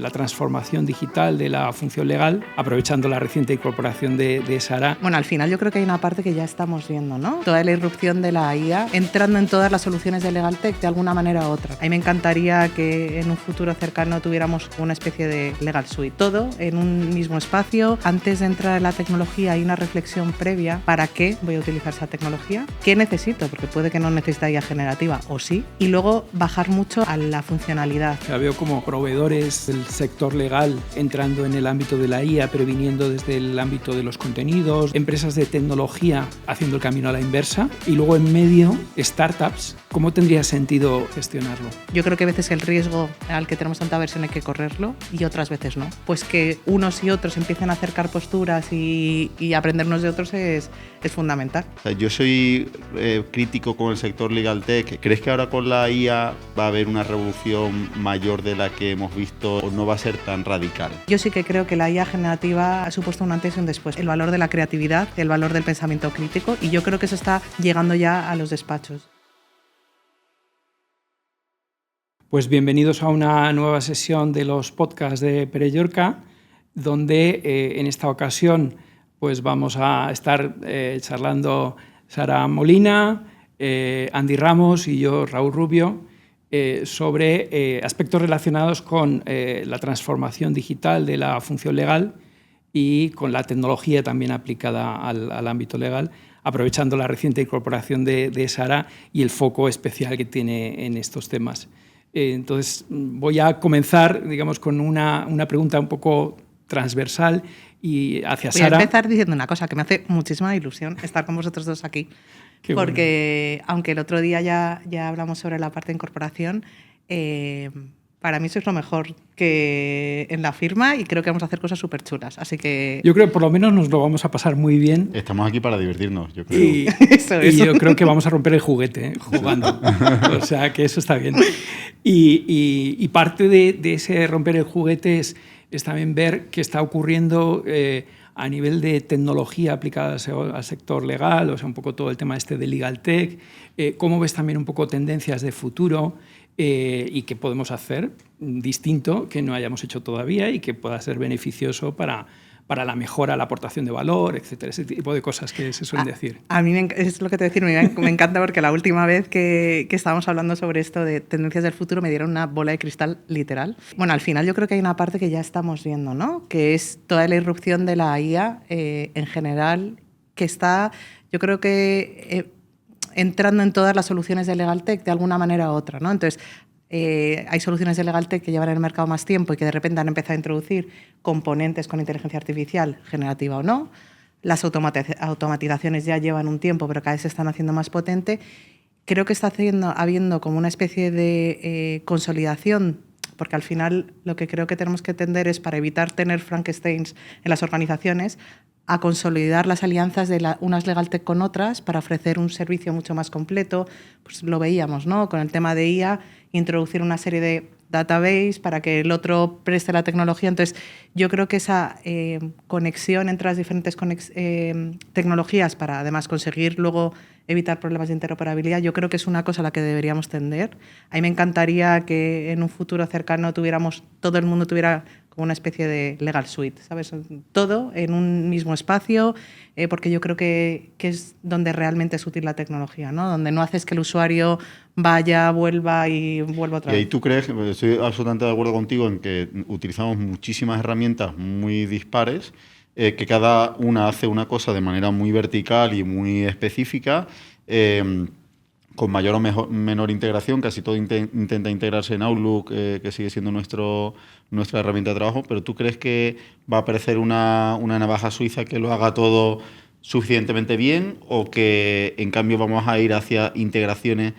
la transformación digital de la función legal, aprovechando la reciente incorporación de Sara. Bueno, al final yo creo que hay una parte que ya estamos viendo, ¿no? Toda la irrupción de la IA entrando en todas las soluciones de LegalTech de alguna manera u otra. A mí me encantaría que en un futuro cercano tuviéramos una especie de Legal Suite. Todo en un mismo espacio. Antes de entrar en la tecnología hay una reflexión previa. ¿Para qué voy a utilizar esa tecnología? ¿Qué necesito? Porque puede que no necesite IA generativa o sí. Y luego bajar mucho a la funcionalidad. O sea, veo como proveedores del sector legal entrando en el ámbito de la IA, pero viniendo desde el ámbito de los contenidos, empresas de tecnología haciendo el camino a la inversa y luego en medio startups. ¿Cómo tendría sentido gestionarlo? Yo creo que a veces el riesgo al que tenemos tanta aversión hay que correrlo y otras veces no. Pues que unos y otros empiecen a acercar posturas y aprender unos de otros es fundamental. O sea, yo soy crítico con el sector LegalTech. ¿Crees que ahora con la IA va a haber una revolución mayor de la que hemos visto o no va a ser tan radical? Yo sí que creo que la IA generativa ha supuesto un antes y un después. El valor de la creatividad, el valor del pensamiento crítico, y yo creo que eso está llegando ya a los despachos. Pues bienvenidos a una nueva sesión de los podcasts de Pere Llorca, donde en esta ocasión pues vamos a estar charlando Sara Molina, Andy Ramos y yo, Raúl Rubio, sobre aspectos relacionados con la transformación digital de la función legal y con la tecnología también aplicada al ámbito legal, aprovechando la reciente incorporación de Sara y el foco especial que tiene en estos temas. Entonces, voy a comenzar, digamos, con una pregunta un poco transversal y hacia Sara. Voy a empezar diciendo una cosa que me hace muchísima ilusión estar con vosotros dos aquí. Qué porque bueno. Aunque el otro día ya hablamos sobre la parte de incorporación, para mí sois lo mejor que en la firma y creo que vamos a hacer cosas súper chulas. Así que yo creo que por lo menos nos lo vamos a pasar muy bien. Estamos aquí para divertirnos, yo creo. Y yo creo que vamos a romper el juguete jugando. O sea, que eso está bien. Y parte de ese romper el juguete es también ver qué está ocurriendo a nivel de tecnología aplicada al sector legal, o sea, un poco todo el tema de LegalTech, cómo ves también un poco tendencias de futuro y qué podemos hacer distinto que no hayamos hecho todavía y que pueda ser beneficioso para la mejora, la aportación de valor, etcétera, ese tipo de cosas que se suelen decir. A mí es lo que te voy a decir, me encanta porque la última vez que estábamos hablando sobre esto de tendencias del futuro me dieron una bola de cristal literal. Bueno, al final yo creo que hay una parte que ya estamos viendo, ¿no? Que es toda la irrupción de la IA en general, que está, yo creo que entrando en todas las soluciones de LegalTech de alguna manera u otra, ¿no? Entonces, hay soluciones de LegalTech que llevan en el mercado más tiempo y que de repente han empezado a introducir componentes con inteligencia artificial, generativa o no. Las automatizaciones ya llevan un tiempo, pero cada vez se están haciendo más potentes. Creo que está habiendo como una especie de consolidación, porque al final lo que creo que tenemos que tender es, para evitar tener Frankensteins en las organizaciones, a consolidar las alianzas de unas LegalTech con otras para ofrecer un servicio mucho más completo. Pues lo veíamos, ¿no? Con el tema de IA, introducir una serie de database para que el otro preste la tecnología. Entonces, yo creo que esa conexión entre las diferentes tecnologías para además conseguir luego evitar problemas de interoperabilidad, yo creo que es una cosa a la que deberíamos tender. A mí me encantaría que en un futuro cercano todo el mundo tuviera como una especie de Legal Suite, ¿sabes? Todo en un mismo espacio, porque yo creo que es donde realmente es útil la tecnología, ¿no? Donde no haces que el usuario vaya, vuelva y vuelva otra vez. Y ahí tú crees, estoy absolutamente de acuerdo contigo en que utilizamos muchísimas herramientas muy dispares, que cada una hace una cosa de manera muy vertical y muy específica, con mayor o menor integración. Casi todo intenta integrarse en Outlook, que sigue siendo nuestra herramienta de trabajo, pero ¿tú crees que va a aparecer una navaja suiza que lo haga todo suficientemente bien, o que en cambio vamos a ir hacia integraciones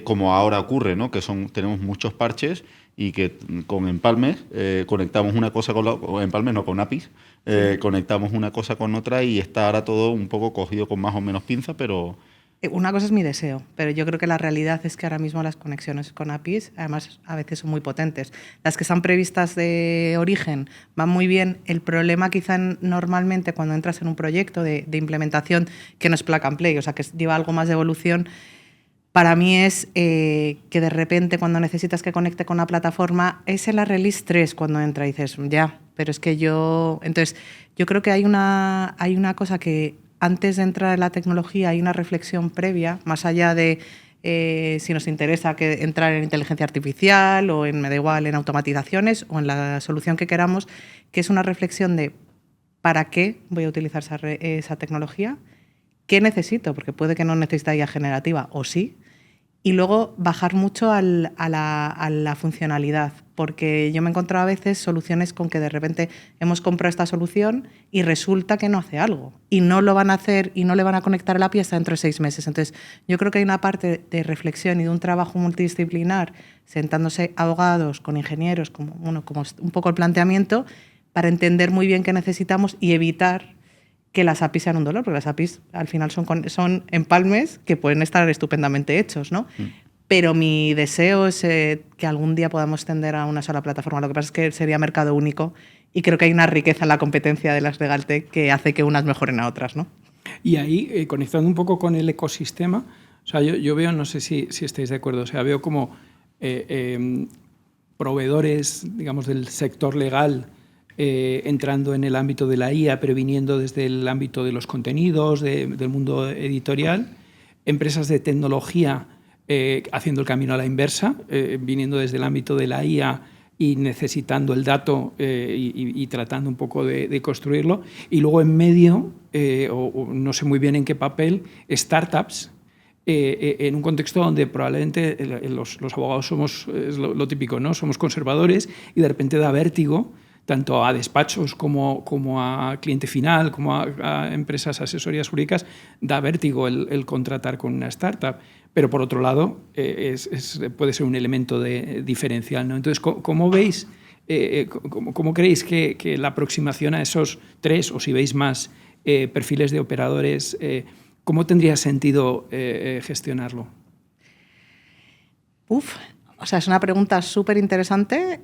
como ahora ocurre, ¿no? Que tenemos muchos parches y que con empalmes conectamos una cosa con APIs, conectamos una cosa con otra y está ahora todo un poco cogido con más o menos pinza, pero... Una cosa es mi deseo, pero yo creo que la realidad es que ahora mismo las conexiones con APIs, además, a veces son muy potentes. Las que están previstas de origen van muy bien. El problema quizá normalmente cuando entras en un proyecto de implementación que no es plug and play, o sea, que lleva algo más de evolución, para mí es que de repente cuando necesitas que conecte con una plataforma, es en la release 3 cuando entra y dices, ya, pero es que yo... Entonces, yo creo que hay una cosa que antes de entrar en la tecnología hay una reflexión previa, más allá de si nos interesa entrar en inteligencia artificial o me da igual, en automatizaciones o en la solución que queramos, que es una reflexión de ¿para qué voy a utilizar esa tecnología? ¿Qué necesito? Porque puede que no necesite IA generativa, o sí. Y luego bajar mucho a la funcionalidad, porque yo me he encontrado a veces soluciones con que de repente hemos comprado esta solución y resulta que no hace algo. Y no lo van a hacer y no le van a conectar a la API hasta dentro de 6 meses. Entonces, yo creo que hay una parte de reflexión y de un trabajo multidisciplinar, sentándose abogados con ingenieros, como un poco el planteamiento, para entender muy bien qué necesitamos y evitar que las APIs sean un dolor, porque las APIs al final son empalmes que pueden estar estupendamente hechos, ¿no? Pero mi deseo es que algún día podamos tender a una sola plataforma. Lo que pasa es que sería mercado único y creo que hay una riqueza en la competencia de las Legaltech que hace que unas mejoren a otras, ¿no? Y ahí, conectando un poco con el ecosistema, o sea, yo veo, no sé si estáis de acuerdo, o sea, veo como proveedores, digamos, del sector legal entrando en el ámbito de la IA, pero viniendo desde el ámbito de los contenidos, del mundo editorial, empresas de tecnología haciendo el camino a la inversa, viniendo desde el ámbito de la IA y necesitando el dato y tratando un poco de construirlo, y luego en medio, o no sé muy bien en qué papel, startups, en un contexto donde probablemente los abogados somos, es lo típico, ¿no? Somos conservadores y de repente da vértigo tanto a despachos como a cliente final, como a empresas asesorías jurídicas, da vértigo el contratar con una startup. Pero por otro lado, puede ser un elemento diferencial, ¿no? Entonces, ¿cómo veis, cómo creéis que la aproximación a esos 3, o si veis más perfiles de operadores, cómo tendría sentido gestionarlo? O sea, es una pregunta súper interesante.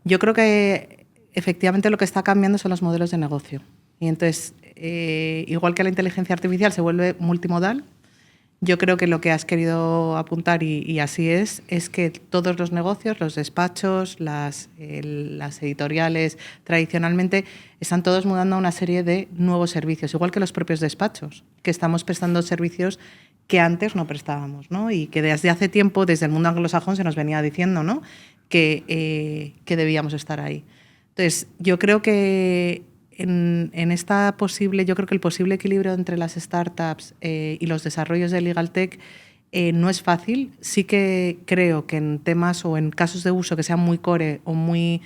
Yo creo que efectivamente lo que está cambiando son los modelos de negocio. Y entonces, igual que la inteligencia artificial se vuelve multimodal, yo creo que lo que has querido apuntar, y así es que todos los negocios, los despachos, las editoriales, tradicionalmente, están todos mudando a una serie de nuevos servicios, igual que los propios despachos, que estamos prestando servicios que antes no prestábamos, ¿no? Y que desde hace tiempo, desde el mundo anglosajón, se nos venía diciendo, ¿no?, que debíamos estar ahí. Entonces, yo creo que en esta yo creo que el posible equilibrio entre las startups y los desarrollos de Legaltech no es fácil. Sí que creo que en temas o en casos de uso que sean muy core o muy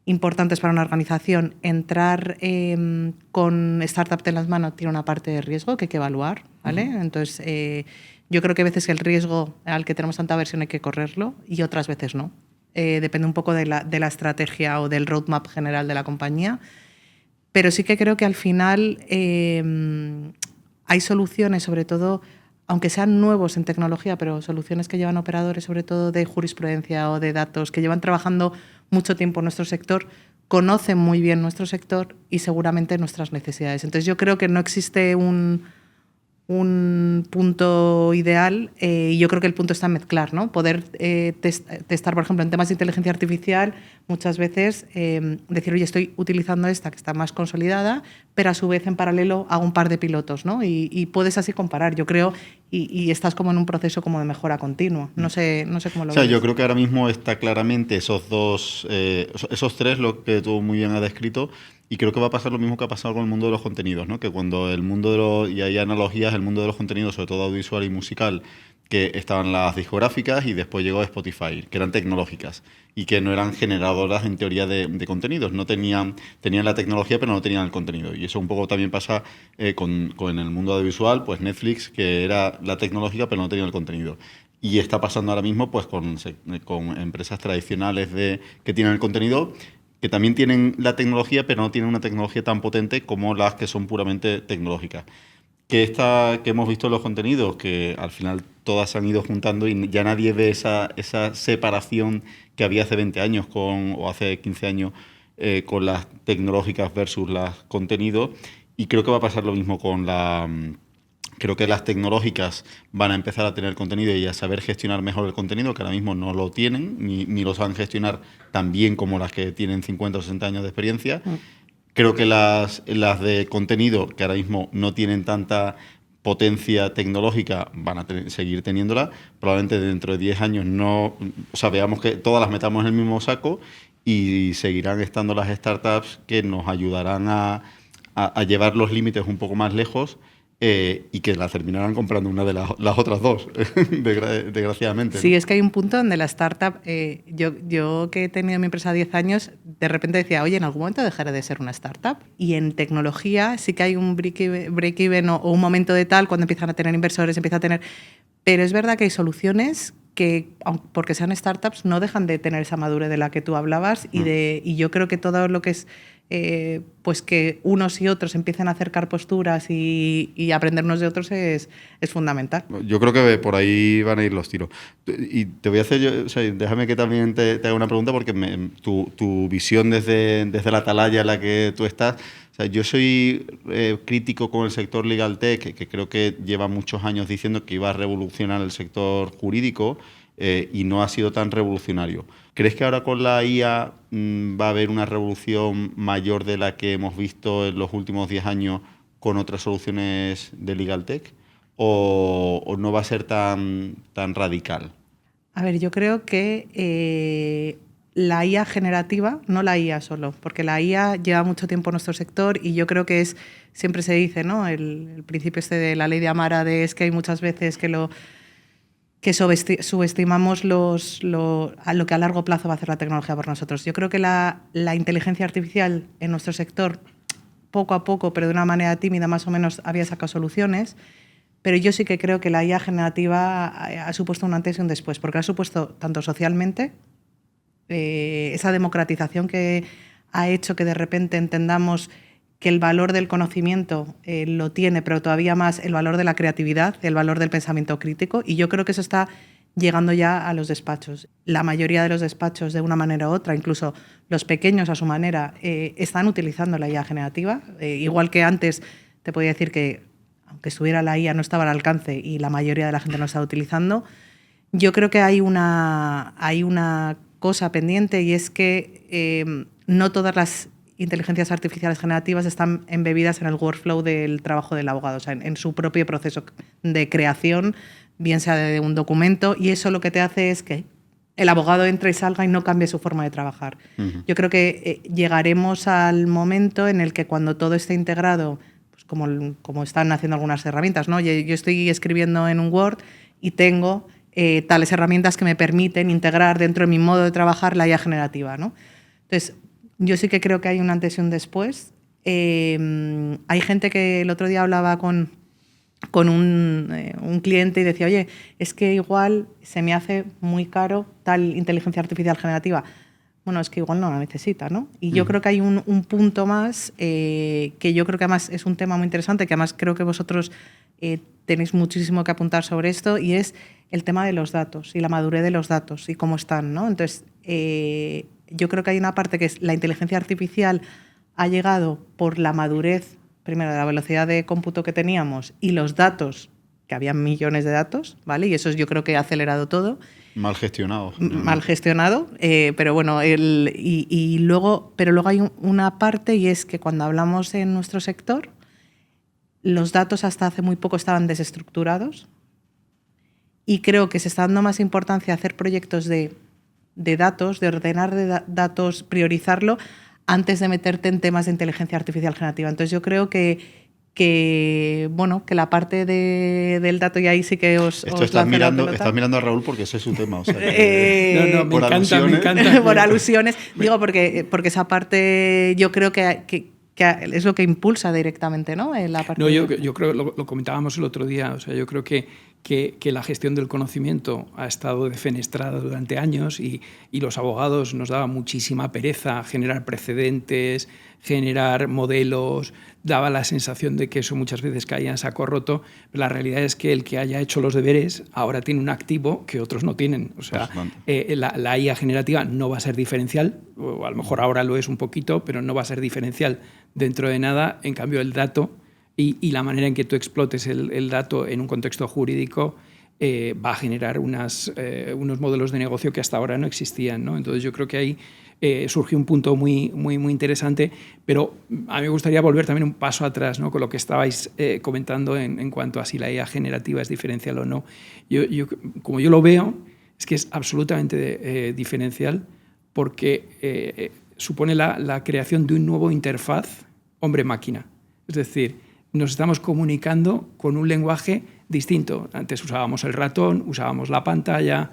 importantes para una organización, entrar con startup en las manos tiene una parte de riesgo que hay que evaluar, ¿vale? Entonces, yo creo que a veces el riesgo al que tenemos tanta aversión hay que correrlo y otras veces no. Depende un poco de la estrategia o del roadmap general de la compañía. Pero sí que creo que al final hay soluciones, sobre todo, aunque sean nuevos en tecnología, pero soluciones que llevan operadores, sobre todo de jurisprudencia o de datos, que llevan trabajando mucho tiempo en nuestro sector, conocen muy bien nuestro sector y seguramente nuestras necesidades. Entonces yo creo que no existe un punto ideal y yo creo que el punto está en mezclar, ¿no? Poder testar, por ejemplo, en temas de inteligencia artificial, muchas veces decir, oye, estoy utilizando esta que está más consolidada, pero a su vez en paralelo hago un par de pilotos, ¿no? Y puedes así comparar, yo creo, y estás como en un proceso como de mejora continua. No sé cómo lo ves. Yo creo que ahora mismo está claramente esos tres, lo que tú muy bien has descrito. Y creo que va a pasar lo mismo que ha pasado con el mundo de los contenidos, ¿no? Que cuando el mundo y hay analogías, el mundo de los contenidos, sobre todo audiovisual y musical, que estaban las discográficas y después llegó Spotify, que eran tecnológicas y que no eran generadoras en teoría de contenidos. No tenían la tecnología, pero no tenían el contenido. Y eso un poco también pasa con el mundo audiovisual, pues Netflix, que era la tecnológica, pero no tenía el contenido. Y está pasando ahora mismo pues con empresas tradicionales que tienen el contenido, que también tienen la tecnología, pero no tienen una tecnología tan potente como las que son puramente tecnológicas. Que hemos visto en los contenidos, que al final todas se han ido juntando y ya nadie ve esa separación que había hace 20 años o hace 15 años con las tecnológicas versus las contenidos. Y creo que va a pasar lo mismo con Creo que las tecnológicas van a empezar a tener contenido y a saber gestionar mejor el contenido, que ahora mismo no lo tienen, ni lo saben gestionar tan bien como las que tienen 50 o 60 años de experiencia. Creo que las de contenido, que ahora mismo no tienen tanta potencia tecnológica, van a seguir teniéndola. Probablemente dentro de 10 años veamos que todas las metamos en el mismo saco y seguirán estando las startups que nos ayudarán a llevar los límites un poco más lejos. Y que la terminarán comprando una de las otras dos, desgraciadamente. Sí, ¿no? es que hay un punto donde la startup, yo que he tenido mi empresa 10 años, de repente decía, oye, en algún momento dejaré de ser una startup. Y en tecnología sí que hay un break-even o un momento de tal, cuando empiezan a tener inversores, empieza a tener... Pero es verdad que hay soluciones que, porque sean startups, no dejan de tener esa madurez de la que tú hablabas y yo creo que todo lo que es pues que unos y otros empiecen a acercar posturas y aprender unos de otros es fundamental. Yo creo que por ahí van a ir los tiros. Y te voy a hacer, déjame que también te haga una pregunta, porque tu visión desde la atalaya en la que tú estás, yo soy crítico con el sector legal tech, que creo que lleva muchos años diciendo que iba a revolucionar el sector jurídico y no ha sido tan revolucionario. ¿Crees que ahora con la IA va a haber una revolución mayor de la que hemos visto en los últimos 10 años con otras soluciones de legal tech? ¿O no va a ser tan radical? A ver, yo creo que la IA generativa, no la IA solo, porque la IA lleva mucho tiempo en nuestro sector y yo creo que siempre se dice, ¿no? El principio de la ley de Amara, es que hay muchas veces que subestimamos a lo que a largo plazo va a hacer la tecnología por nosotros. Yo creo que la inteligencia artificial en nuestro sector, poco a poco, pero de una manera tímida más o menos, había sacado soluciones, pero yo sí que creo que la IA generativa ha supuesto un antes y un después, porque ha supuesto tanto socialmente, esa democratización que ha hecho que de repente entendamos que el valor del conocimiento lo tiene, pero todavía más el valor de la creatividad, el valor del pensamiento crítico, y yo creo que eso está llegando ya a los despachos. La mayoría de los despachos, de una manera u otra, incluso los pequeños a su manera, están utilizando la IA generativa. Igual que antes te podía decir que, aunque estuviera la IA, no estaba al alcance y la mayoría de la gente no está utilizando. Yo creo que hay una cosa pendiente, y es que no todas las inteligencias artificiales generativas están embebidas en el workflow del trabajo del abogado, o sea, en su propio proceso de creación, bien sea de un documento, y eso lo que te hace es que el abogado entre y salga y no cambie su forma de trabajar. Yo creo que llegaremos al momento en el que, cuando todo esté integrado, pues como están haciendo algunas herramientas, ¿no? Yo estoy escribiendo en un Word y tengo tales herramientas que me permiten integrar dentro de mi modo de trabajar la IA generativa, ¿no? Entonces, yo sí que creo que hay un antes y un después. Hay gente que el otro día hablaba con un cliente y decía, oye, es que igual se me hace muy caro tal inteligencia artificial generativa. Bueno, es que igual no la necesita, ¿no? Y yo creo que hay un punto más que yo creo que además es un tema muy interesante, que además creo que vosotros tenéis muchísimo que apuntar sobre esto, y es el tema de los datos y la madurez de los datos y cómo están, ¿no? Entonces, yo creo que hay una parte que es la inteligencia artificial ha llegado por la madurez, primero, de la velocidad de cómputo que teníamos y los datos, que había millones de datos, ¿vale? Y eso yo creo que ha acelerado todo. Mal gestionado. Mal gestionado, pero bueno, pero luego hay una parte, y es que cuando hablamos en nuestro sector, los datos hasta hace muy poco estaban desestructurados, y creo que se está dando más importancia a hacer proyectos de datos, de ordenar datos, priorizarlo, antes de meterte en temas de inteligencia artificial generativa. Entonces yo creo que la parte del dato, y ahí sí que estás mirando a Raúl porque ese es su tema. O sea, me encanta. Por alusiones. Digo, porque esa parte yo creo que es lo que impulsa directamente, ¿no? La parte yo creo, lo comentábamos el otro día, o sea, yo creo que la gestión del conocimiento ha estado defenestrada durante años y los abogados nos daba muchísima pereza generar precedentes, generar modelos, daba la sensación de que eso muchas veces caía en saco roto, pero la realidad es que el que haya hecho los deberes ahora tiene un activo que otros no tienen. O sea, la IA generativa no va a ser diferencial, o a lo mejor ahora lo es un poquito, pero no va a ser diferencial dentro de nada. En cambio, el dato y la manera en que tú explotes el dato en un contexto jurídico va a generar unos modelos de negocio que hasta ahora no existían, ¿no? Entonces yo creo que ahí surgió un punto muy interesante, pero a mí me gustaría volver también un paso atrás, ¿no? Con lo que estabais comentando en cuanto a si la IA generativa es diferencial o no. Como yo lo veo, es que es absolutamente diferencial porque supone la creación de un nuevo interfaz hombre-máquina. Es decir, nos estamos comunicando con un lenguaje distinto. Antes usábamos el ratón, usábamos la pantalla,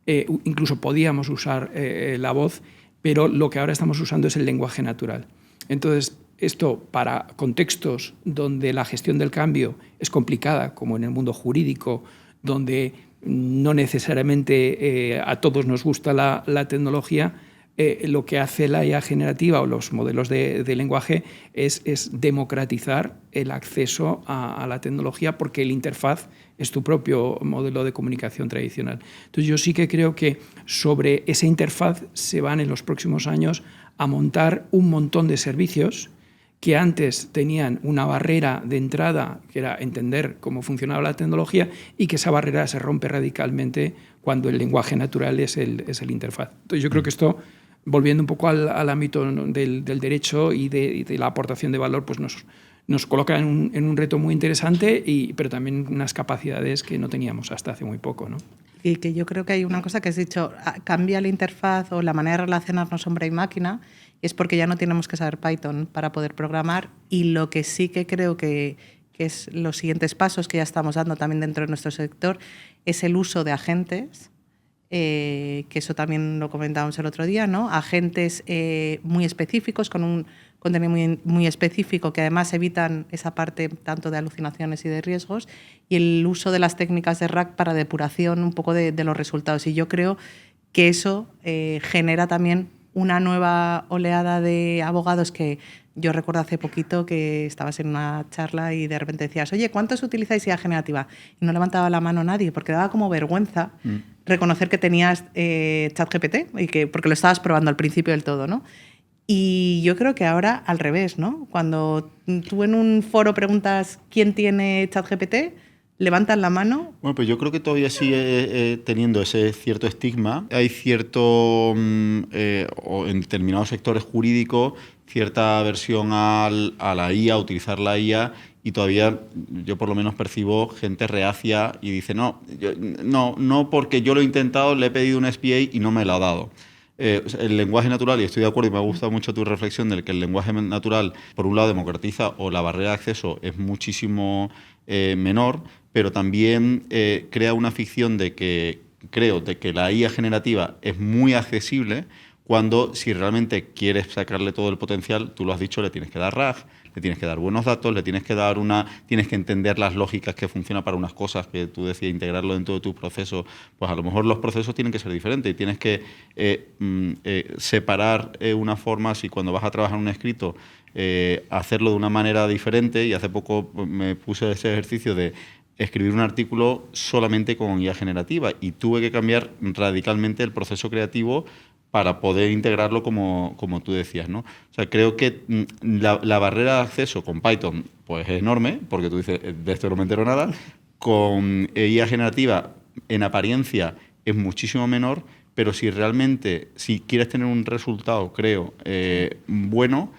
incluso podíamos usar la voz, pero lo que ahora estamos usando es el lenguaje natural. Entonces, esto para contextos donde la gestión del cambio es complicada, como en el mundo jurídico, donde no necesariamente a todos nos gusta la tecnología, lo que hace la IA generativa o los modelos de lenguaje es democratizar el acceso a la tecnología porque el interfaz es tu propio modelo de comunicación tradicional. Entonces yo sí que creo que sobre esa interfaz se van en los próximos años a montar un montón de servicios que antes tenían una barrera de entrada, que era entender cómo funcionaba la tecnología, y que esa barrera se rompe radicalmente cuando el lenguaje natural es el interfaz. Entonces yo creo que esto, volviendo un poco al ámbito del derecho y de la aportación de valor, pues nos coloca en un reto muy interesante, pero también unas capacidades que no teníamos hasta hace muy poco, ¿no? Y que yo creo que hay una cosa que has dicho, cambia la interfaz o la manera de relacionarnos hombre y máquina, es porque ya no tenemos que saber Python para poder programar, y lo que sí que creo que es los siguientes pasos que ya estamos dando también dentro de nuestro sector, es el uso de agentes, que eso también lo comentábamos el otro día, ¿no? Agentes muy específicos, con un contenido muy específico, que además evitan esa parte tanto de alucinaciones y de riesgos, y el uso de las técnicas de RAG para depuración un poco de los resultados. Y yo creo que eso genera también una nueva oleada de abogados que yo recuerdo hace poquito que estabas en una charla y de repente decías, oye, ¿cuántos utilizáis IA generativa? Y no levantaba la mano nadie porque daba como vergüenza reconocer que tenías ChatGPT porque lo estabas probando al principio del todo, ¿no? Y yo creo que ahora al revés, ¿no? Cuando tú en un foro preguntas quién tiene ChatGPT, levantan la mano. Bueno, pues yo creo que todavía sigue teniendo ese cierto estigma. Hay cierto, o en determinados sectores jurídicos, cierta aversión a la IA, a utilizar la IA, y todavía yo por lo menos percibo gente reacia y dice, no, porque yo lo he intentado, le he pedido un SPA y no me lo ha dado. El lenguaje natural, y estoy de acuerdo y me ha gustado mucho tu reflexión de que el lenguaje natural, por un lado, democratiza o la barrera de acceso es muchísimo menor, pero también crea una ficción de que la IA generativa es muy accesible, cuando si realmente quieres sacarle todo el potencial, tú lo has dicho, le tienes que dar RAG, le tienes que dar buenos datos, le tienes que dar tienes que entender las lógicas que funcionan para unas cosas, que tú decías, integrarlo dentro de tu proceso. Pues a lo mejor los procesos tienen que ser diferentes y tienes que separar una forma, si cuando vas a trabajar un escrito, hacerlo de una manera diferente. Y hace poco me puse ese ejercicio de escribir un artículo solamente con IA generativa y tuve que cambiar radicalmente el proceso creativo para poder integrarlo como tú decías, ¿no? O sea, creo que la barrera de acceso con Python pues es enorme, porque tú dices, de esto no me entero nada. Con IA generativa, en apariencia, es muchísimo menor, pero si quieres tener un resultado, creo, bueno,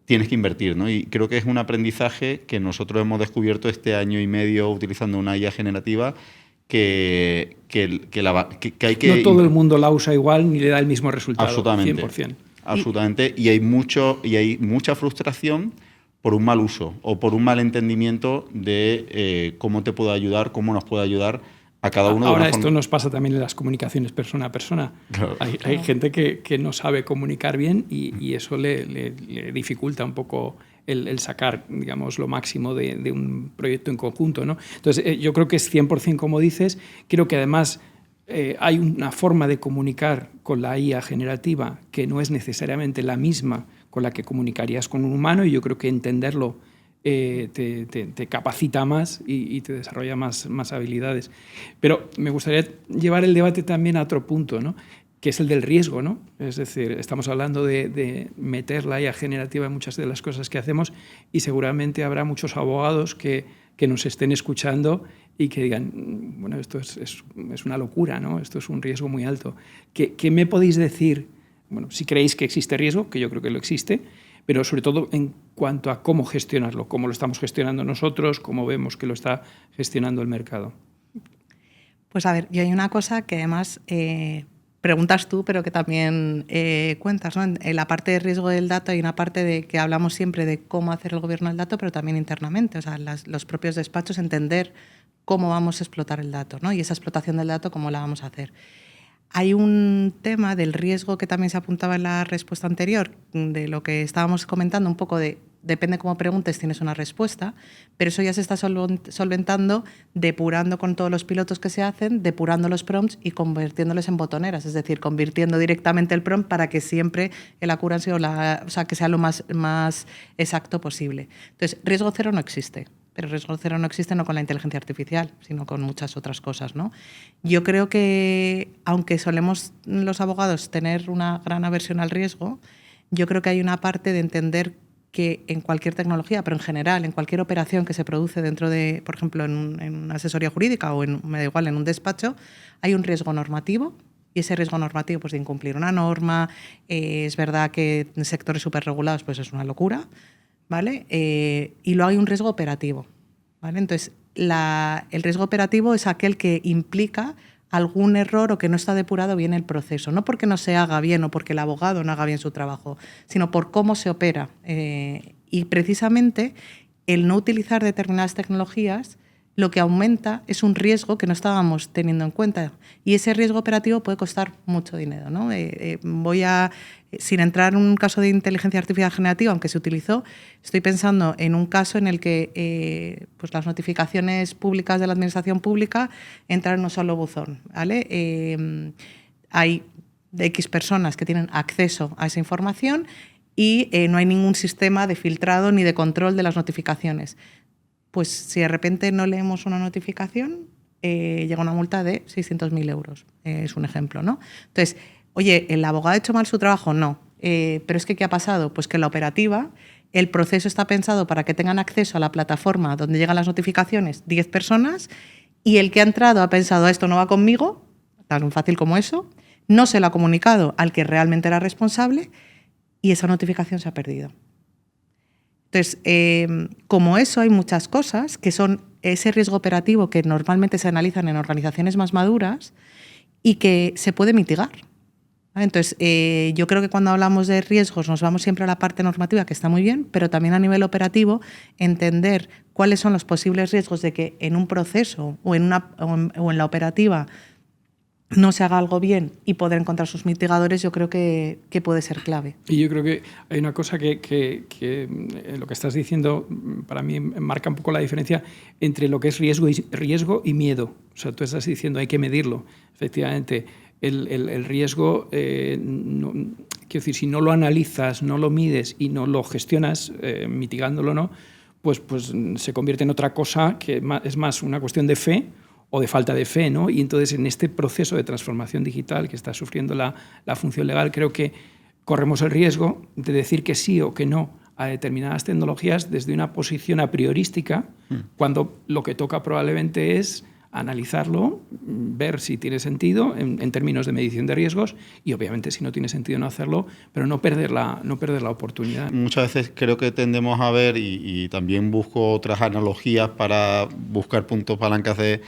tienes que invertir, ¿no? Y creo que es un aprendizaje que nosotros hemos descubierto este año y medio utilizando una IA generativa, que hay que... No todo el mundo la usa igual ni le da el mismo resultado. Absolutamente. 100%. Absolutamente. Y hay mucha frustración por un mal uso o por un mal entendimiento de cómo te puede ayudar, cómo nos puede ayudar a cada uno. Ahora esto nos pasa también en las comunicaciones persona a persona. Claro. Hay gente que no sabe comunicar bien y eso le dificulta un poco el sacar, digamos, lo máximo de un proyecto en conjunto, ¿no? Entonces, yo creo que es 100% como dices. Creo que además hay una forma de comunicar con la IA generativa que no es necesariamente la misma con la que comunicarías con un humano, y yo creo que entenderlo te capacita más y te desarrolla más habilidades. Pero me gustaría llevar el debate también a otro punto, ¿no? que es el del riesgo, ¿no? Es decir, estamos hablando de meter la IA generativa en muchas de las cosas que hacemos y seguramente habrá muchos abogados que nos estén escuchando y que digan, bueno, esto es una locura, ¿no? Esto es un riesgo muy alto. ¿Qué me podéis decir? Bueno, si creéis que existe riesgo, que yo creo que lo existe, pero sobre todo en cuanto a cómo gestionarlo, cómo lo estamos gestionando nosotros, cómo vemos que lo está gestionando el mercado. Pues a ver, y hay una cosa que además preguntas tú, pero que también cuentas, ¿no? En la parte de riesgo del dato hay una parte de que hablamos siempre de cómo hacer el gobierno del dato, pero también internamente, o sea, los propios despachos entender cómo vamos a explotar el dato, ¿no? Y esa explotación del dato, cómo la vamos a hacer. Hay un tema del riesgo que también se apuntaba en la respuesta anterior, de lo que estábamos comentando, un poco de depende cómo preguntes, tienes una respuesta, pero eso ya se está solventando depurando con todos los pilotos que se hacen, depurando los prompts y convirtiéndolos en botoneras, es decir, convirtiendo directamente el prompt para que siempre el accuracy o sea, que sea lo más exacto posible. Entonces, riesgo cero no existe. Pero riesgo cero no existe no con la inteligencia artificial, sino con muchas otras cosas, ¿no? Yo creo que, aunque solemos los abogados tener una gran aversión al riesgo, yo creo que hay una parte de entender que en cualquier tecnología, pero en general, en cualquier operación que se produce dentro de, por ejemplo, en una asesoría jurídica o me da igual, en un despacho, hay un riesgo normativo. Y ese riesgo normativo pues, de incumplir una norma, es verdad que en sectores súper regulados pues, es una locura, ¿vale? Y luego hay un riesgo operativo, ¿vale? Entonces, el riesgo operativo es aquel que implica algún error o que no está depurado bien el proceso, no porque no se haga bien o porque el abogado no haga bien su trabajo, sino por cómo se opera. Y precisamente el no utilizar determinadas tecnologías lo que aumenta es un riesgo que no estábamos teniendo en cuenta. Y ese riesgo operativo puede costar mucho dinero, ¿no? Sin entrar en un caso de inteligencia artificial generativa, aunque se utilizó, estoy pensando en un caso en el que pues las notificaciones públicas de la administración pública entran en un solo buzón, ¿vale? Hay X personas que tienen acceso a esa información y no hay ningún sistema de filtrado ni de control de las notificaciones. Pues si de repente no leemos una notificación, llega una multa de 600.000 euros. Es un ejemplo, ¿no? Entonces, oye, ¿el abogado ha hecho mal su trabajo? No. Pero es que, ¿qué ha pasado? Pues que en la operativa el proceso está pensado para que tengan acceso a la plataforma donde llegan las notificaciones 10 personas y el que ha entrado ha pensado, esto no va conmigo, tan fácil como eso, no se lo ha comunicado al que realmente era responsable y esa notificación se ha perdido. Entonces, como eso, hay muchas cosas que son ese riesgo operativo que normalmente se analizan en organizaciones más maduras y que se puede mitigar. ¿Vale? Entonces, yo creo que cuando hablamos de riesgos nos vamos siempre a la parte normativa, que está muy bien, pero también a nivel operativo entender cuáles son los posibles riesgos de que en un proceso o en la operativa no se haga algo bien y poder encontrar sus mitigadores, yo creo que puede ser clave. Y yo creo que hay una cosa que lo que estás diciendo para mí marca un poco la diferencia entre lo que es riesgo y miedo. O sea, tú estás diciendo hay que medirlo. Efectivamente, el riesgo, quiero decir, si no lo analizas, no lo mides y no lo gestionas, mitigándolo, ¿no? Pues se convierte en otra cosa que es más una cuestión de fe o de falta de fe, ¿no? Y entonces en este proceso de transformación digital que está sufriendo la función legal, creo que corremos el riesgo de decir que sí o que no a determinadas tecnologías desde una posición a priorística, cuando lo que toca probablemente es analizarlo, ver si tiene sentido en términos de medición de riesgos y obviamente si no tiene sentido no hacerlo, pero no perder la oportunidad. Muchas veces creo que tendemos a ver, y también busco otras analogías para buscar puntos palancas de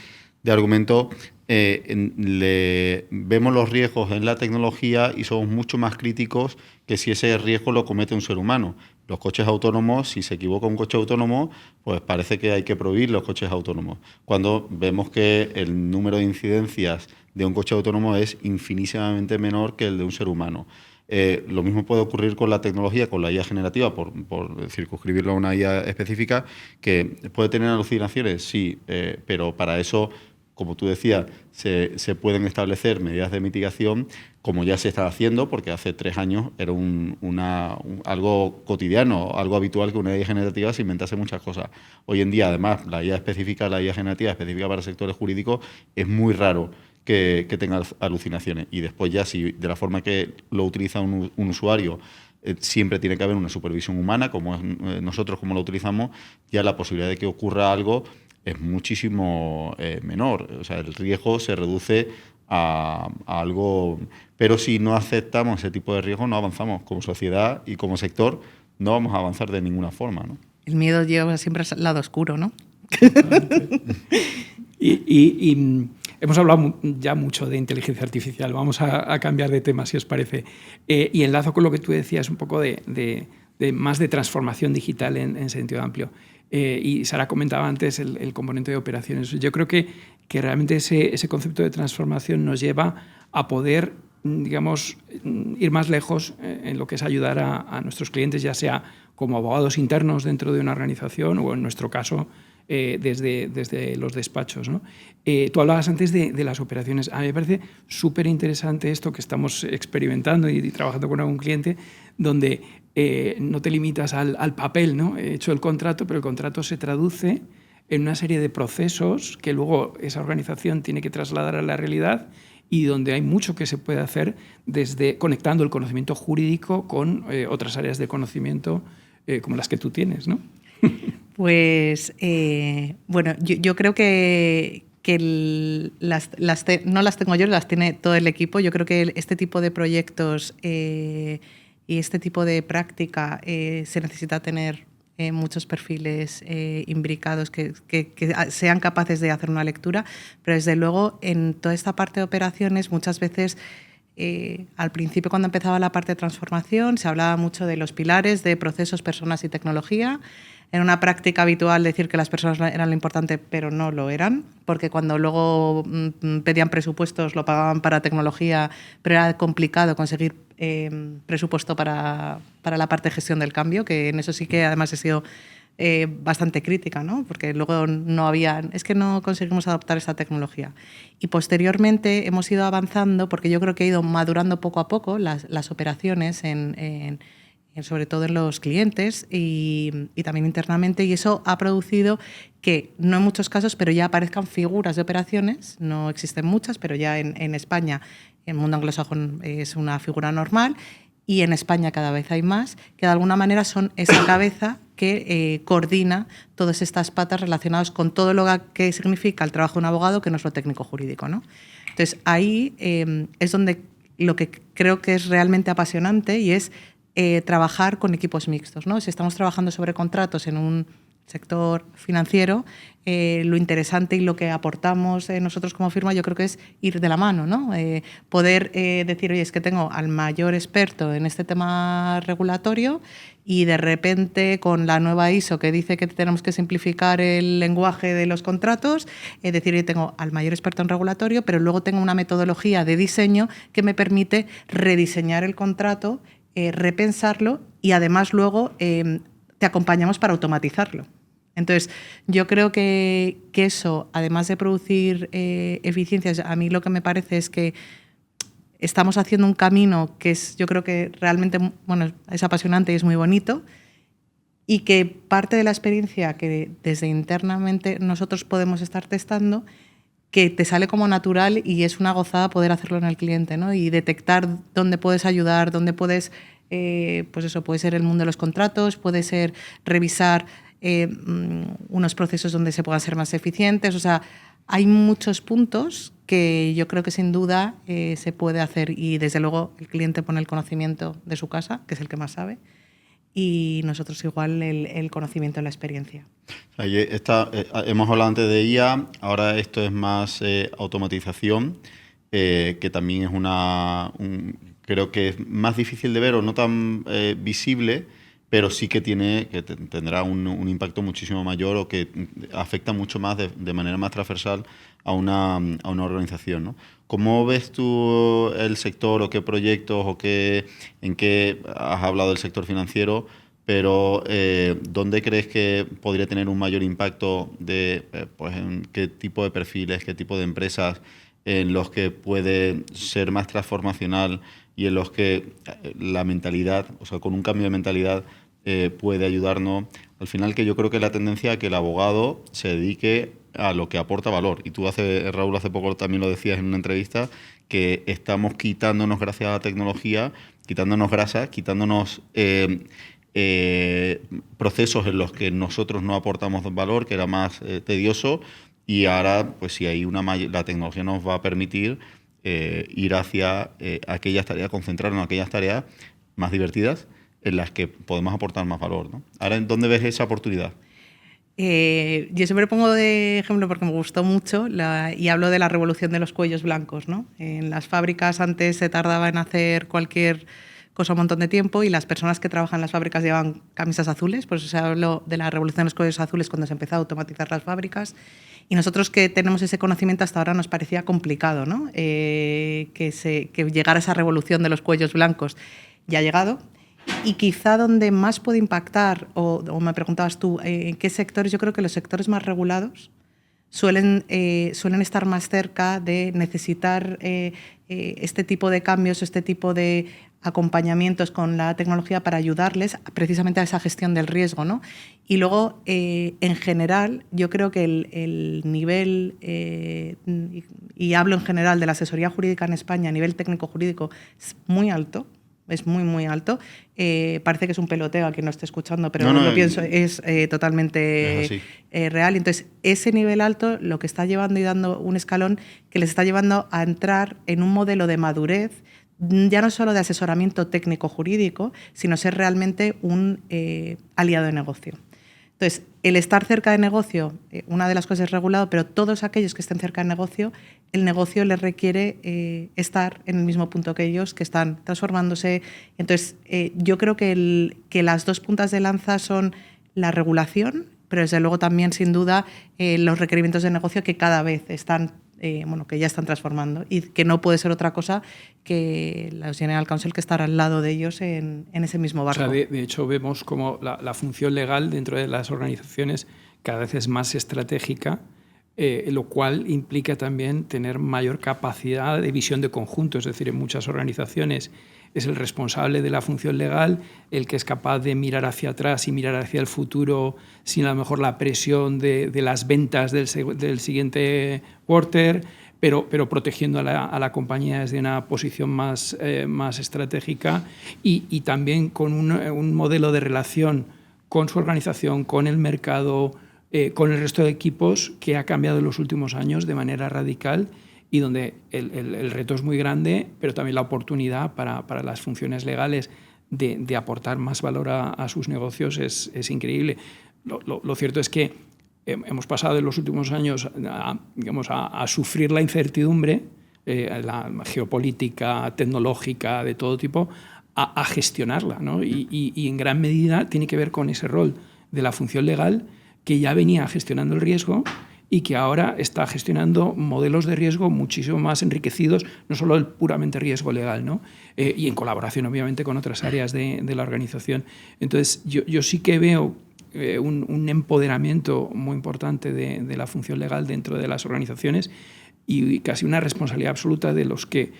argumento, vemos los riesgos en la tecnología y somos mucho más críticos que si ese riesgo lo comete un ser humano. Los coches autónomos, si se equivoca un coche autónomo, pues parece que hay que prohibir los coches autónomos, cuando vemos que el número de incidencias de un coche autónomo es infinitamente menor que el de un ser humano. Lo mismo puede ocurrir con la tecnología, con la IA generativa, por circunscribirlo a una IA específica, que puede tener alucinaciones, sí, pero para eso, como tú decías, se pueden establecer medidas de mitigación, como ya se está haciendo, porque hace 3 años era algo cotidiano, algo habitual que una IA generativa se inventase muchas cosas. Hoy en día, además, la IA generativa específica para sectores jurídicos es muy raro que tenga alucinaciones. Y después ya, si de la forma que lo utiliza un usuario, siempre tiene que haber una supervisión humana, como es, nosotros como lo utilizamos, ya la posibilidad de que ocurra algo es muchísimo menor. O sea, el riesgo se reduce a algo... Pero si no aceptamos ese tipo de riesgo, no avanzamos como sociedad y como sector, no vamos a avanzar de ninguna forma, ¿no? El miedo lleva siempre al lado oscuro, ¿no? Y hemos hablado ya mucho de inteligencia artificial. Vamos a cambiar de tema, si os parece. Y enlazo con lo que tú decías un poco de más de transformación digital en sentido amplio. Y Sara comentaba antes el componente de operaciones. Yo creo que realmente ese concepto de transformación nos lleva a poder, digamos, ir más lejos en lo que es ayudar a nuestros clientes, ya sea como abogados internos dentro de una organización o, en nuestro caso, desde los despachos, ¿no? Tú hablabas antes de las operaciones. A mí me parece súper interesante esto que estamos experimentando y trabajando con algún cliente, donde no te limitas al papel, ¿no? He hecho el contrato, pero el contrato se traduce en una serie de procesos que luego esa organización tiene que trasladar a la realidad y donde hay mucho que se puede hacer desde conectando el conocimiento jurídico con otras áreas de conocimiento como las que tú tienes, ¿no? Pues, bueno, yo creo que no las tengo yo, las tiene todo el equipo. Yo creo que este tipo de proyectos y este tipo de práctica se necesita tener muchos perfiles imbricados que sean capaces de hacer una lectura, pero desde luego en toda esta parte de operaciones muchas veces al principio, cuando empezaba la parte de transformación, se hablaba mucho de los pilares de procesos, personas y tecnología. Era una práctica habitual decir que las personas eran lo importante, pero no lo eran, porque cuando luego pedían presupuestos lo pagaban para tecnología, pero era complicado conseguir presupuesto para la parte de gestión del cambio, que en eso sí que además he sido bastante crítica, ¿no? Porque luego es que no conseguimos adoptar esa tecnología. Y posteriormente hemos ido avanzando, porque yo creo que he ido madurando poco a poco las operaciones sobre todo en los clientes y también internamente, y eso ha producido que, no en muchos casos, pero ya aparezcan figuras de operaciones. No existen muchas, pero ya en España, en el mundo anglosajón, es una figura normal, y en España cada vez hay más, que de alguna manera son esa cabeza que coordina todas estas patas relacionadas con todo lo que significa el trabajo de un abogado, que no es lo técnico jurídico, ¿no? Entonces, ahí es donde lo que creo que es realmente apasionante y es trabajar con equipos mixtos, ¿no? Si estamos trabajando sobre contratos en un sector financiero, lo interesante y lo que aportamos nosotros como firma, yo creo que es ir de la mano, ¿no? Poder decir, oye, es que tengo al mayor experto en este tema regulatorio y de repente con la nueva ISO que dice que tenemos que simplificar el lenguaje de los contratos, decir, oye, tengo al mayor experto en regulatorio, pero luego tengo una metodología de diseño que me permite rediseñar el contrato, repensarlo y además luego te acompañamos para automatizarlo. Entonces, yo creo que eso, además de producir eficiencias, a mí lo que me parece es que estamos haciendo un camino que yo creo que realmente, bueno, es apasionante y es muy bonito, y que parte de la experiencia que desde internamente nosotros podemos estar testando, que te sale como natural y es una gozada poder hacerlo en el cliente, ¿no? Y detectar dónde puedes ayudar, dónde puedes, pues eso, puede ser el mundo de los contratos, puede ser revisar unos procesos donde se puedan ser más eficientes. O sea, hay muchos puntos que yo creo que sin duda se puede hacer, y desde luego el cliente pone el conocimiento de su casa, que es el que más sabe, y nosotros igual el conocimiento de la experiencia. Hemos hablado antes de IA, ahora esto es más automatización, que también es creo que es más difícil de ver o no tan visible, pero sí que tendrá un impacto muchísimo mayor, o que afecta mucho más de manera más transversal a una organización, ¿no? ¿Cómo ves tú el sector, o qué proyectos, en qué has hablado del sector financiero, pero dónde crees que podría tener un mayor impacto pues en qué tipo de perfiles, qué tipo de empresas en los que puede ser más transformacional y en los que la mentalidad, o sea, con un cambio de mentalidad puede ayudarnos? Al final, que yo creo que la tendencia a que el abogado se dedique a lo que aporta valor. Y tú, Raúl, hace poco también lo decías en una entrevista, que estamos quitándonos, gracias a la tecnología, quitándonos grasas, quitándonos procesos en los que nosotros no aportamos valor, que era más tedioso, y ahora, pues si hay la tecnología nos va a permitir ir hacia aquellas tareas, concentrarnos en aquellas tareas más divertidas en las que podemos aportar más valor, ¿no? Ahora, ¿en dónde ves esa oportunidad? Yo siempre pongo de ejemplo porque me gustó mucho y hablo de la revolución de los cuellos blancos, ¿no? En las fábricas antes se tardaba en hacer cualquier cosa un montón de tiempo y las personas que trabajan en las fábricas llevan camisas azules, por eso se habló de la revolución de los cuellos azules cuando se empezó a automatizar las fábricas. Y nosotros que tenemos ese conocimiento hasta ahora nos parecía complicado, ¿no? Que llegara esa revolución de los cuellos blancos. Ya ha llegado. Y quizá donde más puede impactar, o me preguntabas tú, ¿en qué sectores? Yo creo que los sectores más regulados suelen estar más cerca de necesitar este tipo de cambios, este tipo de acompañamientos con la tecnología para ayudarles precisamente a esa gestión del riesgo, ¿no? Y luego, en general, yo creo que el nivel, y hablo en general de la asesoría jurídica en España, a nivel técnico-jurídico, es muy alto. Es muy, muy alto. Parece que es un peloteo a quien no esté escuchando, pero lo pienso, es totalmente real. Entonces, ese nivel alto lo que está llevando y dando un escalón que les está llevando a entrar en un modelo de madurez, ya no solo de asesoramiento técnico-jurídico, sino ser realmente un aliado de negocio. Entonces, el estar cerca de negocio, una de las cosas es regulado, pero todos aquellos que estén cerca de negocio, el negocio les requiere estar en el mismo punto que ellos, que están transformándose. Entonces, yo creo que las dos puntas de lanza son la regulación, pero desde luego también, sin duda, los requerimientos de negocio que cada vez están, que ya están transformando y que no puede ser otra cosa que la General Counsel que estar al lado de ellos en ese mismo barco. O sea, de hecho, vemos como la función legal dentro de las organizaciones cada vez es más estratégica, lo cual implica también tener mayor capacidad de visión de conjunto. Es decir, en muchas organizaciones es el responsable de la función legal el que es capaz de mirar hacia atrás y mirar hacia el futuro sin a lo mejor la presión de las ventas del siguiente quarter, pero protegiendo a la compañía desde una posición más estratégica y también con un modelo de relación con su organización, con el mercado, con el resto de equipos que ha cambiado en los últimos años de manera radical y donde el reto es muy grande, pero también la oportunidad para las funciones legales de aportar más valor a sus negocios es increíble. Lo cierto es que hemos pasado en los últimos años a sufrir la incertidumbre, la geopolítica, tecnológica, de todo tipo, a gestionarla, ¿no? Y en gran medida tiene que ver con ese rol de la función legal que ya venía gestionando el riesgo y que ahora está gestionando modelos de riesgo muchísimo más enriquecidos, no solo el puramente riesgo legal, ¿no? Y en colaboración, obviamente, con otras áreas de la organización. Entonces, yo sí que veo un empoderamiento muy importante de la función legal dentro de las organizaciones y casi una responsabilidad absoluta de los que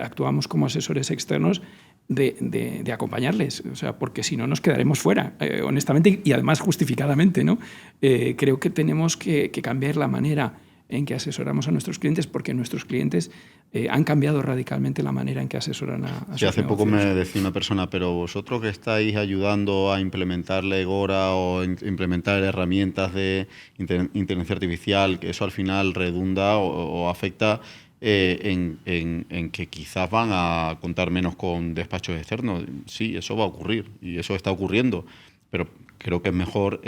actuamos como asesores externos de acompañarles, o sea, porque si no nos quedaremos fuera, honestamente y además justificadamente, ¿no? Creo que tenemos que cambiar la manera en que asesoramos a nuestros clientes porque nuestros clientes han cambiado radicalmente la manera en que asesoran a sus hace negocios. Poco me decía una persona, pero vosotros que estáis ayudando a implementar Legora o implementar herramientas de inteligencia artificial, que eso al final redunda o afecta en que quizás van a contar menos con despachos externos. Sí, eso va a ocurrir y eso está ocurriendo, pero creo que es mejor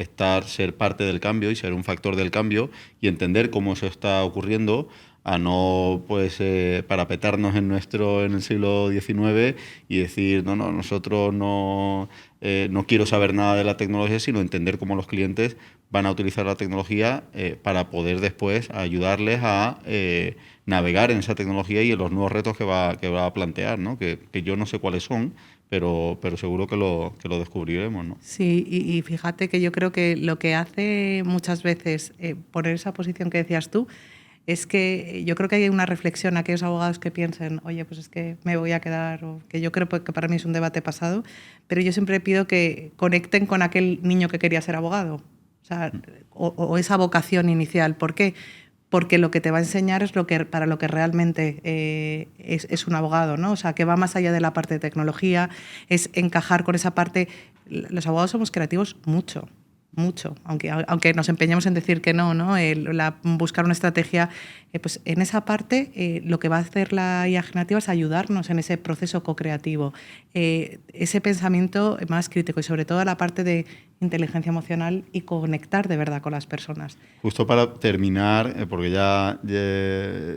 ser parte del cambio y ser un factor del cambio y entender cómo eso está ocurriendo a no parapetarnos en el siglo XIX y decir nosotros no quiero saber nada de la tecnología, sino entender cómo los clientes van a utilizar la tecnología para poder después ayudarles a navegar en esa tecnología y en los nuevos retos que va a plantear, ¿no? Que yo no sé cuáles son, pero seguro que lo descubriremos, ¿no? Sí, y fíjate que yo creo que lo que hace muchas veces poner esa posición que decías tú es que yo creo que hay una reflexión a aquellos abogados que piensen, oye, pues es que me voy a quedar, o que yo creo que para mí es un debate pasado, pero yo siempre pido que conecten con aquel niño que quería ser abogado. O sea, o esa vocación inicial. ¿Por qué? Porque lo que te va a enseñar es para lo que realmente es un abogado, ¿no? O sea, que va más allá de la parte de tecnología, es encajar con esa parte. Los abogados somos creativos mucho, aunque nos empeñemos en decir que no, ¿no? Buscar una estrategia, pues en esa parte lo que va a hacer la IA generativa es ayudarnos en ese proceso co-creativo, ese pensamiento más crítico y sobre todo la parte de inteligencia emocional y conectar de verdad con las personas. Justo para terminar, porque ya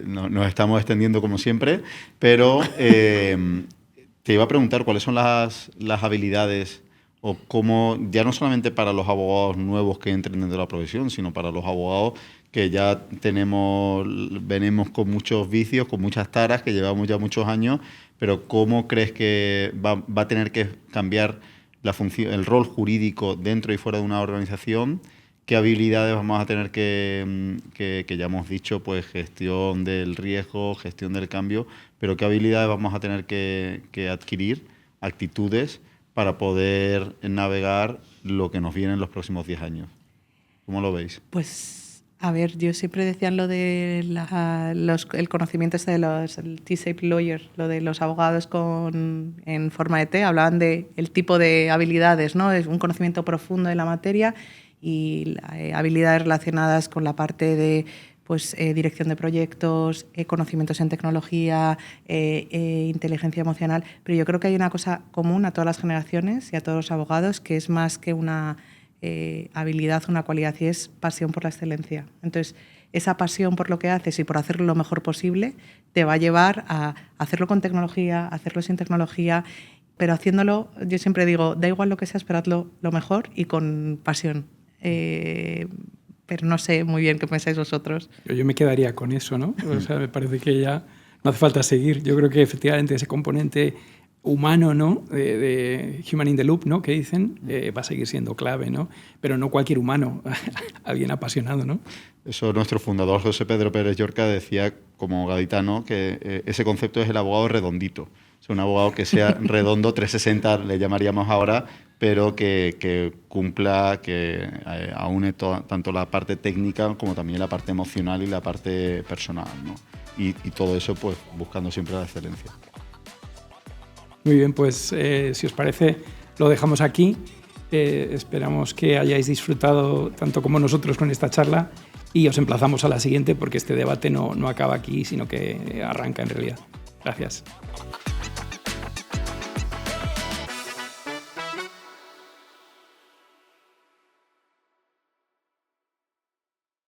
nos estamos extendiendo como siempre, pero te iba a preguntar cuáles son las habilidades o cómo, ya no solamente para los abogados nuevos que entren dentro de la profesión, sino para los abogados que ya venimos con muchos vicios, con muchas taras, que llevamos ya muchos años, pero ¿cómo crees que va a tener que cambiar la función, el rol jurídico dentro y fuera de una organización? ¿Qué habilidades vamos a tener que ya hemos dicho, pues gestión del riesgo, gestión del cambio, pero qué habilidades vamos a tener que adquirir, actitudes, para poder navegar lo que nos viene en los próximos 10 años? ¿Cómo lo veis? Pues, a ver, yo siempre decía lo de el conocimiento de el T-shaped lawyer, lo de los abogados en forma de T, hablaban del tipo de habilidades, ¿no? Es un conocimiento profundo de la materia y habilidades relacionadas con la parte de dirección de proyectos, conocimientos en tecnología, inteligencia emocional. Pero yo creo que hay una cosa común a todas las generaciones y a todos los abogados, que es más que una habilidad, una cualidad, y es pasión por la excelencia. Entonces, esa pasión por lo que haces y por hacerlo lo mejor posible te va a llevar a hacerlo con tecnología, a hacerlo sin tecnología, pero haciéndolo, yo siempre digo, da igual lo que sea, esperadlo lo mejor y con pasión. Pero no sé muy bien qué pensáis vosotros. Yo me quedaría con eso, ¿no? O sea, me parece que ya no hace falta seguir. Yo creo que efectivamente ese componente humano, ¿no? De human in the loop, ¿no? Que dicen, va a seguir siendo clave, ¿no? Pero no cualquier humano, alguien apasionado, ¿no? Eso nuestro fundador José Pedro Pérez Llorca decía como gaditano que ese concepto es el abogado redondito. O sea, un abogado que sea redondo, 360 le llamaríamos ahora, pero que cumpla, que aúne tanto la parte técnica como también la parte emocional y la parte personal, ¿no? Y todo eso pues buscando siempre la excelencia. Muy bien, pues si os parece lo dejamos aquí. Esperamos que hayáis disfrutado tanto como nosotros con esta charla y os emplazamos a la siguiente porque este debate no acaba aquí, sino que arranca en realidad. Gracias.